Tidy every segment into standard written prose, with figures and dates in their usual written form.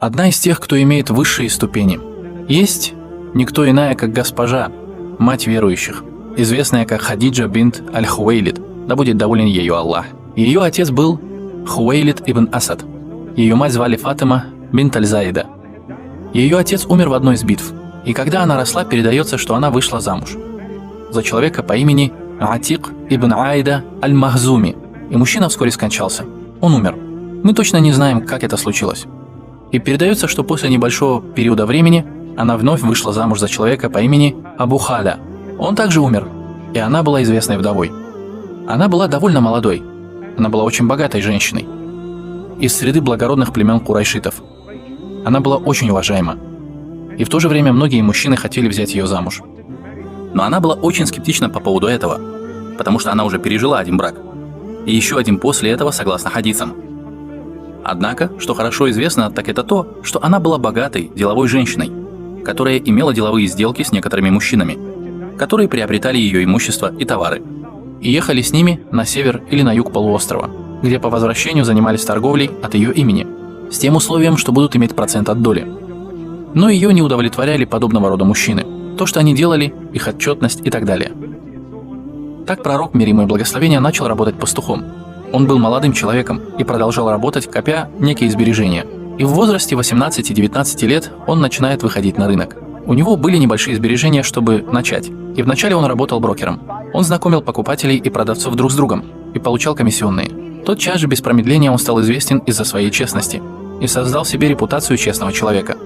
одна из тех, кто имеет высшие ступени. Есть никто иная, как госпожа, мать верующих, известная как Хадиджа бинт Аль-Хувейлид, да будет доволен ею Аллах. Ее отец был Хувейлид ибн Асад. Ее мать звали Фатима бинт Аль-Заида. Ее отец умер в одной из битв, и когда она росла, передается, что она вышла замуж за человека по имени Атик ибн Аида Аль-Махзуми, и мужчина вскоре скончался. Он умер. Мы точно не знаем, как это случилось. И передается, что после небольшого периода времени она вновь вышла замуж за человека по имени Абу Халя. Он также умер, и она была известной вдовой. Она была довольно молодой. Она была очень богатой женщиной. Из среды благородных племен курайшитов. Она была очень уважаема. И в то же время многие мужчины хотели взять ее замуж. Но она была очень скептична по поводу этого, потому что она уже пережила один брак. И еще один после этого, согласно хадисам. Однако, что хорошо известно, так это то, что она была богатой, деловой женщиной, которая имела деловые сделки с некоторыми мужчинами, которые приобретали ее имущество и товары, и ехали с ними на север или на юг полуострова, где по возвращению занимались торговлей от ее имени, с тем условием, что будут иметь процент от доли. Но ее не удовлетворяли подобного рода мужчины, то, что они делали, их отчетность и так далее. Так пророк, мир ему и благословения, начал работать пастухом. Он был молодым человеком и продолжал работать, копя некие сбережения. И в возрасте 18-19 лет он начинает выходить на рынок. У него были небольшие сбережения, чтобы начать. И вначале он работал брокером. Он знакомил покупателей и продавцов друг с другом и получал комиссионные. Тотчас же без промедления он стал известен из-за своей честности и создал себе репутацию честного человека.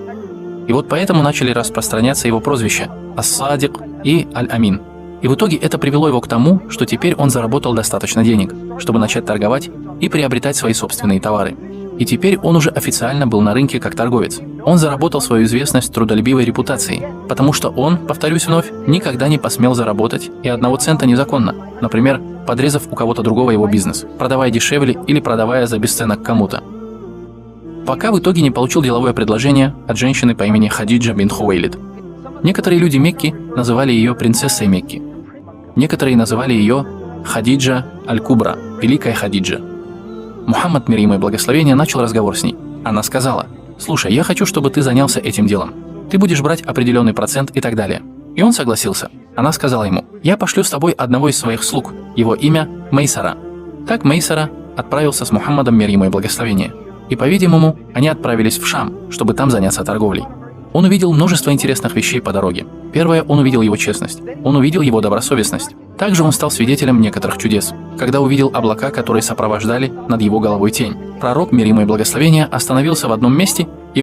И вот поэтому начали распространяться его прозвища Ас-Садик и Аль-Амин. И в итоге это привело его к тому, что теперь он заработал достаточно денег, чтобы начать торговать и приобретать свои собственные товары. И теперь он уже официально был на рынке как торговец. Он заработал свою известность трудолюбивой репутацией, потому что он, повторюсь вновь, никогда не посмел заработать и одного цента незаконно, например, подрезав у кого-то другого его бизнес, продавая дешевле или продавая за бесценок кому-то. Пока в итоге не получил деловое предложение от женщины по имени Хадиджа бинт Хувейлид. Некоторые люди Мекки называли ее принцессой Мекки. Некоторые называли ее Хадиджа Аль-Кубра, Великая Хадиджа. Мухаммад, мир ему и благословение, начал разговор с ней. Она сказала: «Слушай, я хочу, чтобы ты занялся этим делом. Ты будешь брать определенный процент и так далее». И он согласился. Она сказала ему: «Я пошлю с тобой одного из своих слуг. Его имя Мейсара». Так Мейсара отправился с Мухаммадом, мир ему и благословение. И, по-видимому, они отправились в Шам, чтобы там заняться торговлей. Он увидел множество интересных вещей по дороге. Первое, он увидел его честность. Он увидел его добросовестность. Также он стал свидетелем некоторых чудес, когда увидел облака, которые сопровождали над его головой тень. Пророк, мир ему и благословение, остановился в одном месте